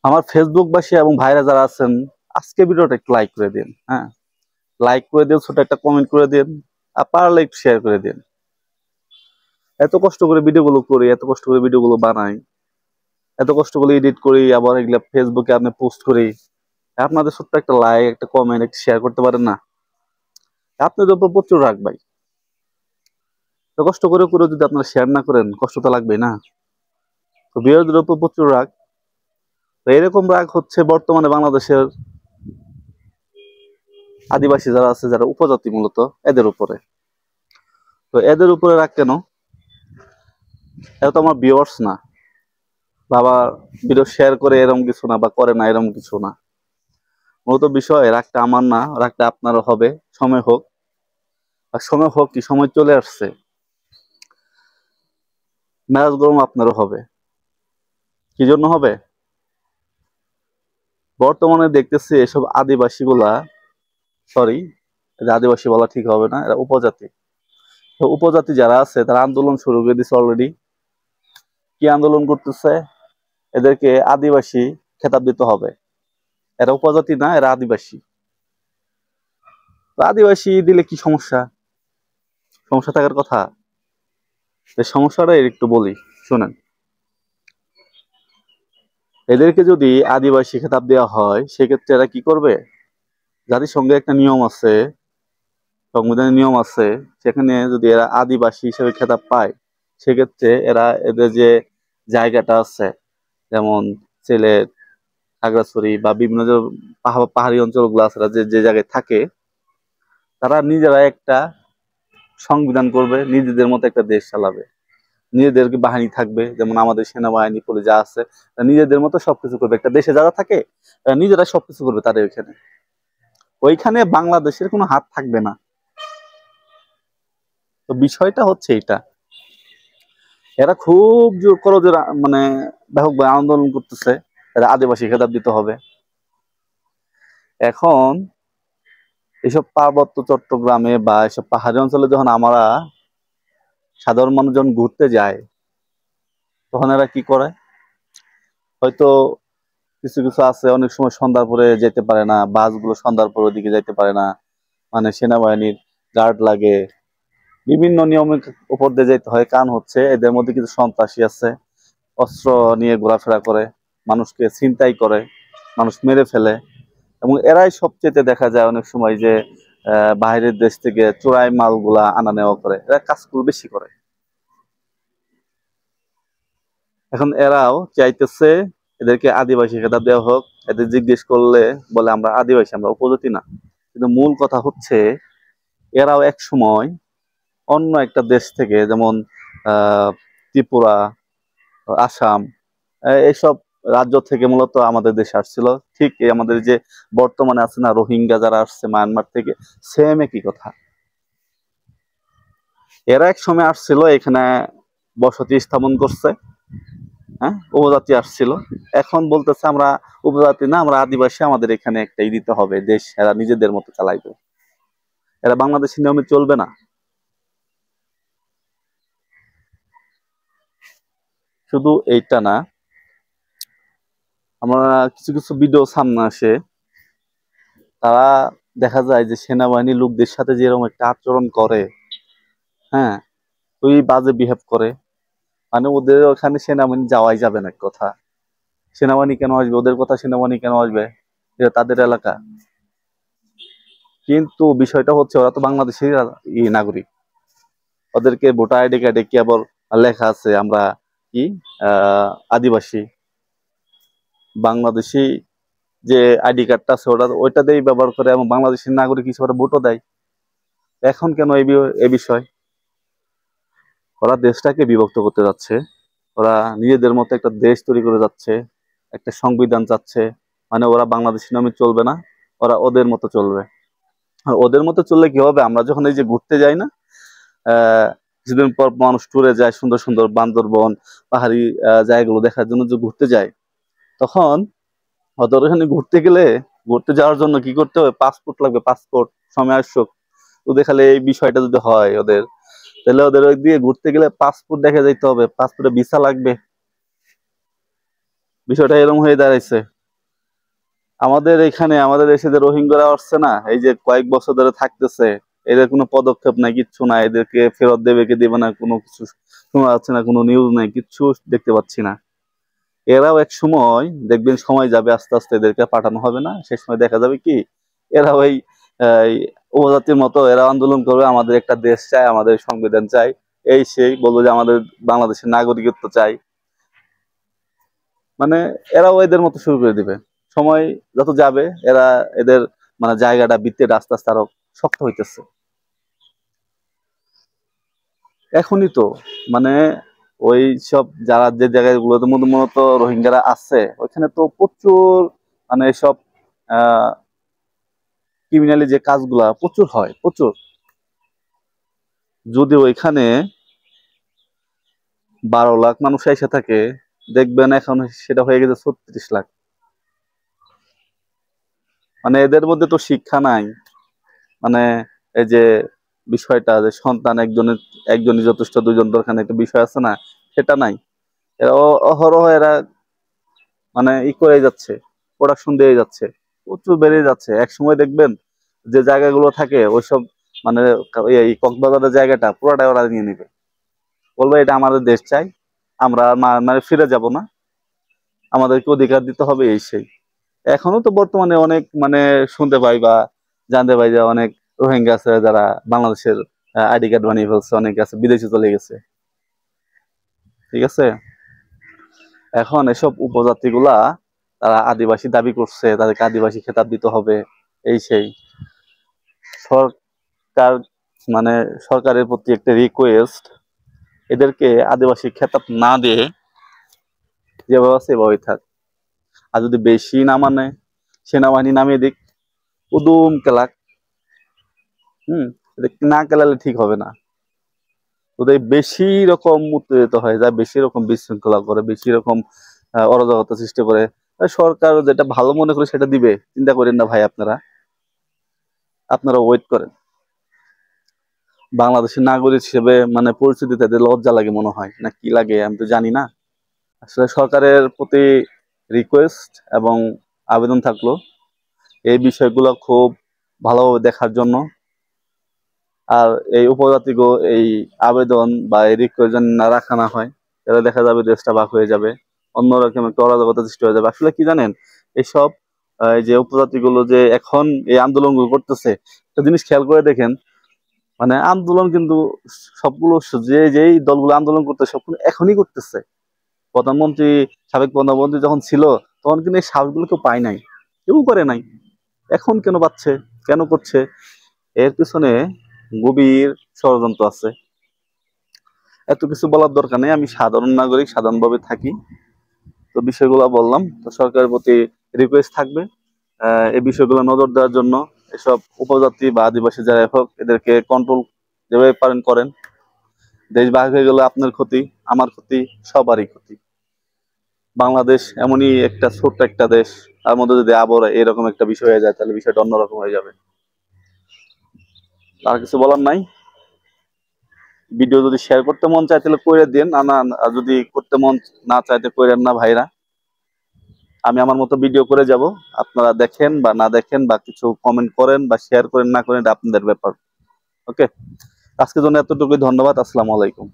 আমার ফেসবুকবাসী এবং ভাইরা যারা আছেন, আজকে ভিডিওটা একটু লাইক করে দিন। হ্যাঁ, লাইক করে দিন, ছোট একটা কমেন্ট করে দিন, আর পারলে একটু শেয়ার করে দিন। এত কষ্ট করে ভিডিওগুলো করি, এত কষ্ট করে ভিডিওগুলো বানাই, এত কষ্ট করে এডিট করি, আবার এগুলা ফেসবুকে আপনি পোস্ট করি। আপনাদের ছোট্ট একটা লাইক, একটা কমেন্ট, একটা শেয়ার করতে পারেন না? আপনাদের উপর প্রচুর রাগ ভাই। এত কষ্ট করে করে যদি আপনারা শেয়ার না করেন, কষ্ট তো লাগবেই না? তো বিরোধীদের উপর প্রচুর রাগ। তো এরকম রাগ হচ্ছে বর্তমানে বাংলাদেশের আদিবাসী যারা আছে, যারা উপজাতি মূলত, এদের উপরে। তো এদের উপরে রাগ কেন? এরা তো আমার ভিউয়ার্স না, বাবা ভিডিও শেয়ার করে এরকম কিছু না, বা করে না এরকম কিছু না। মূলত বিষয় রাগটা আমার না, রাগটা আপনারও হবে। সময় হোক, আর সময় হোক কি, সময় চলে আসছে, মেজাজ গরম আপনারও হবে। কি জন্য হবে? বর্তমানে দেখতেছি এসব আদিবাসী গুলা, সরি, আদিবাসী বলা ঠিক হবে না, এরা উপজাতি। তো উপজাতি যারা আছে তারা আন্দোলন শুরু করে দিচ্ছে অলরেডি। কি আন্দোলন করতেছে? এদেরকে আদিবাসী খেতাব দিতে হবে। এরা উপজাতি না, এরা আদিবাসী। তো আদিবাসী দিলে কি সমস্যা? সমস্যা থাকার কথা? সমস্যাটা একটু বলি, শুনেন। এদেরকে যদি আদিবাসী খেতাব দেওয়া হয়, সেক্ষেত্রে এরা কি করবে? জাতিসংঘে একটা নিয়ম আছে, সংবিধানের নিয়ম আছে, সেখানে যদি এরা আদিবাসী হিসেবে খেতাব পায়, সেক্ষেত্রে এরা এদের যে জায়গাটা আছে, যেমন সিলেট, খাগড়াছড়ি বা বিভিন্ন যে পাহাড়ি অঞ্চলগুলো আছে, যে যে জায়গায় থাকে, তারা নিজেরা একটা সংবিধান করবে, নিজেদের মতো একটা দেশ চালাবে, নিজেদের বাহিনী থাকবে, যেমন আমাদের সেনাবাহিনী, পুলিশ যা আছে, নিজেদের মতো সবকিছু করবে। একটা দেশে যারা থাকে নিজেরা সবকিছু করবে তাদের ওইখানে। ওইখানে বাংলাদেশের কোনো হাত থাকবে না। তো বিষয়টা হচ্ছে এটা, এরা খুব জোর করো যে মানে ব্যাপক আন্দোলন করতেছে, এরা আদিবাসী খেতাব দিতে হবে। এখন এইসব পার্বত্য চট্টগ্রামে বা এসব পাহাড়ি অঞ্চলে যখন আমরা সাধারণ মানুষজন ঘুরতে যায়, তখন এরা কি করে? হয়তো কিছু কিছু আছে অনেক সময় সন্ধ্যার পরে যেতে পারে না, বাসগুলো সন্ধ্যার পরে ওদিকে যাইতে পারে না, মানে সেনাবাহিনীর গার্ড লাগে, বিভিন্ন নিয়মের উপর দিয়ে যেতে হয়। কারণ হচ্ছে এদের মধ্যে কিছু সন্ত্রাসী আছে, অস্ত্র নিয়ে ঘোরাফেরা করে, মানুষকে ছিনতাই করে, মানুষ মেরে ফেলে। এবং এরাই সবচেয়ে দেখা যায় অনেক সময় যে বাইরের দেশ থেকে চোরাই মালগুলা আনা নেওয়া করে, এরা কাজগুলো বেশি করে। এখন এরাও চাইতেছে এদেরকে আদিবাসী খেতাব দেওয়া হোক। এদের জিজ্ঞেস করলে বলে আমরা আদিবাসী, আমরা উপজাতি না। কিন্তু মূল কথা হচ্ছে এরাও এক সময় অন্য একটা দেশ থেকে, যেমন ত্রিপুরা, আসাম, এইসব রাজ্য থেকে মূলত আমাদের দেশে আসছিল। ঠিক আমাদের যে বর্তমানে আছে না রোহিঙ্গা যারা আসছে মায়ানমার থেকে, সেম একই কথা। এরা এক সময় আসছিল, এখানে বসতি স্থাপন করছে। হ্যাঁ, উপজাতি আসছিল, এখন বলতেছে আমরা উপজাতি না, আমরা আদিবাসী, আমাদের এখানে একটাই দিতে হবে দেশ, এরা নিজেদের মতো চালাইবে, এরা বাংলাদেশের নিয়মে চলবে না। শুধু এইটা না, আমরা কিছু কিছু ভিডিও সামনে আসে, তারা দেখা যায় যে সেনাবাহিনীর লোকদের সাথে যেরকম একটা আচরণ করে, হ্যাঁ, ওই বাজে বিহেভ করে। মানে ওদের ওখানে সেনাবাহিনী যাওয়াই যাবে না, এক কথা। সেনাবাহিনী কেন আসবে? ওদের কথা সেনাবাহিনী কেন আসবে? এটা তাদের এলাকা। কিন্তু বিষয়টা হচ্ছে ওরা তো বাংলাদেশের নাগরিক, ওদেরকে ভোটার আইডি কার্ডে কি আবার লেখা আছে আমরা কি আদিবাসী। বাংলাদেশি যে আইডি কার্ডটা আছে ওইটা দিয়েই ব্যবহার করে, এবং বাংলাদেশের নাগরিক হিসেবে ভোটও দেয়। এখন কেন এই বিষয়? ওরা দেশটাকে বিভক্ত করতে যাচ্ছে, ওরা নিজেদের মতো একটা দেশ তৈরি করে যাচ্ছে, একটা সংবিধান চাচ্ছে। মানে ওরা বাংলাদেশি নামে চলবে না, ওরা ওদের মতো চলবে। আর ওদের মতো চললে কি হবে? আমরা যখন এই যে ঘুরতে যাই না, কিছুদিন পর মানুষ ট্যুরে যায়, সুন্দর সুন্দর বান্দরবন, পাহাড়ি জায়গাগুলো দেখার জন্য যে ঘুরতে যায়, তখন ওদের ওখানে ঘুরতে গেলে, ঘুরতে যাওয়ার জন্য কি করতে হবে? পাসপোর্ট লাগবে, পাসপোর্ট সময় আসুক। তো দেখালে এই বিষয়টা যদি হয় ওদের, তাহলে ওদের ওই দিয়ে ঘুরতে গেলে পাসপোর্ট দেখে যাইতে হবে, পাসপোর্টে ভিসা লাগবে। বিষয়টা এরকম হয়ে দাঁড়াইছে। আমাদের এখানে আমাদের দেশে যে রোহিঙ্গারা আসছে না, এই যে কয়েক বছর ধরে থাকতেছে, এদের কোনো পদক্ষেপ নাই, কিচ্ছু নাই, এদেরকে ফেরত দেবে কি দেবে না কোনো কিছু শোনা যাচ্ছে না, কোনো নিউজ নাই, কিচ্ছু দেখতে পাচ্ছি না। এরাও এক সময় দেখবেন, সময় যাবে আস্তে আস্তে, এদেরকে পাঠানো হবে না, সে সময় দেখা যাবে কি এরা ওই উপজাতির মতো এরা আন্দোলন করবে, আমাদের একটা দেশ চাই, আমাদের সংবিধান চাই, এই সেই বলবো যে আমাদের বাংলাদেশের নাগরিকত্ব চাই। মানে এরাও এদের মতো শুরু করে দিবে। সময় যত যাবে এরা এদের মানে জায়গাটা বৃত্তের আস্তে আস্তে আরো শক্ত হইতেছে। এখনই তো মানে ওই সব যারা যে জায়গাগুলোতে মূলত রোহিঙ্গারা আছে, ওইখানে তো প্রচুর মানে সব আহ ক্রিমিনালি যে কাজগুলা প্রচুর হয়, প্রচুর। যদি ওইখানে 12 লাখ মানুষ এসে থাকে, দেখবেন এখন সেটা হয়ে গেছে 36 লাখ। মানে এদের মধ্যে তো শিক্ষা নাই, মানে এই যে বিষয়টা যে সন্তান একজনই যথেষ্ট, দুজন দরকার, একটা বিষয় আছে না, সেটা নাই। এরা অহরহ এরা মানে করে যাচ্ছে, প্রোডাকশন দিয়ে যাচ্ছে, প্রচুর বেড়ে যাচ্ছে। এক সময় দেখবেন যে জায়গাগুলো থাকে ওইসব মানে এই কক্সবাজারের জায়গাটা পুরোটাই ওরা নিয়ে নিবে, বলবে এটা আমাদের দেশ চাই, আমরা মানে ফিরে যাব না, আমাদেরকে অধিকার দিতে হবে, এই সেই। এখনো তো বর্তমানে অনেক মানে শুনতে পাই বা জানতে পাই যে অনেক রোহিঙ্গা আছে যারা বাংলাদেশের আইডি কার্ড বানিয়ে ফেলছে, অনেকে আছে বিদেশে চলে গেছে। ঠিক আছে, এখন এসব উপজাতিগুলা তারা আদিবাসী দাবি করছে, তাদেরকে আদিবাসী খেতাব দিতে হবে, এই সেই। সরকার মানে সরকারের প্রতি একটা রিকোয়েস্ট, এদেরকে আদিবাসী খেতাব না দিয়ে যেভাবে আছে এভাবেই থাক। আর যদি বেশি না মানে, সেনাবাহিনী নামিয়ে দিক, উদুম কেলাক। না কেলালে ঠিক হবে না। যদি বেশি রকম উত্তেজিত হয়ে যায়, বেশি রকম বিশৃঙ্খলা করে, বেশি রকম অরাজকতা সৃষ্টি করে, সরকার যেটা ভালো মনে করে সেটা দিবে, চিন্তা করেন না ভাই। আপনারা আপনারা ওয়েট করেন। বাংলাদেশের নাগরিক হিসেবে মানে পরিস্থিতি তাদের লজ্জা লাগে মনে হয়, না কি লাগে আমি তো জানি না। আসলে সরকারের প্রতি রিকোয়েস্ট এবং আবেদন থাকলো এই বিষয়গুলো খুব ভালোভাবে দেখার জন্য। আর এই উপজাতিগো এই আবেদন বা এই রিকোয়েস্ট না রাখা না হয়, তাহলে দেখা যাবে দেশটা ভাগ হয়ে যাবে, অন্যরকম একটা অরাজকতা সৃষ্টি হয়ে যাবে। আসলে কি জানেন, এইসব এই যে উপজাতিগুলো যে এখন এই আন্দোলনগুলো করতেছে, একটা জিনিস খেয়াল করে দেখেন, মানে আন্দোলন কিন্তু সবগুলো যেই দলগুলো আন্দোলন করতেছে সবগুলো এখনই করতেছে। প্রধানমন্ত্রী, সাবেক প্রধানমন্ত্রী যখন ছিল তখন কিন্তু এই সাহসগুলো কেউ পায় নাই, কেউ করে নাই। এখন কেন পাচ্ছে, কেন করছে? এর পিছনে গভীর ষড়যন্ত্র আছে। এত কিছু বলার দরকার নেই, আমি সাধারণ নাগরিক, সাধারণভাবে থাকি, তো বিষয়গুলো বললাম। তো সরকারের প্রতি রিকোয়েস্ট থাকবে এই বিষয়গুলো নজর দেওয়ার জন্য। এসব উপজাতি বা আদিবাসী যারা হোক, এদেরকে কন্ট্রোল যেভাবে পারেন করেন। দেশ ভাগ হয়ে গেলে আপনার ক্ষতি, আমার ক্ষতি, সবারই ক্ষতি। বাংলাদেশ এমনই একটা ছোট্ট একটা দেশ, তার মধ্যে যদি আবার এরকম একটা বিষয় হয়ে যায়, তাহলে বিষয়টা অন্যরকম হয়ে যাবে। আর কিছু বলার নাই। ভিডিও যদি শেয়ার করতে মন চায় তাহলে করে দিন, আর যদি করতে মন না চাইতে করেন না ভাইরা। আমি আমার মতো ভিডিও করে যাব, আপনারা দেখেন বা না দেখেন বা কিছু কমেন্ট করেন বা শেয়ার করেন না করেন, এটা আপনাদের ব্যাপার। ওকে, আজকের জন্য এতটুকুই। ধন্যবাদ। আসসালামু আলাইকুম।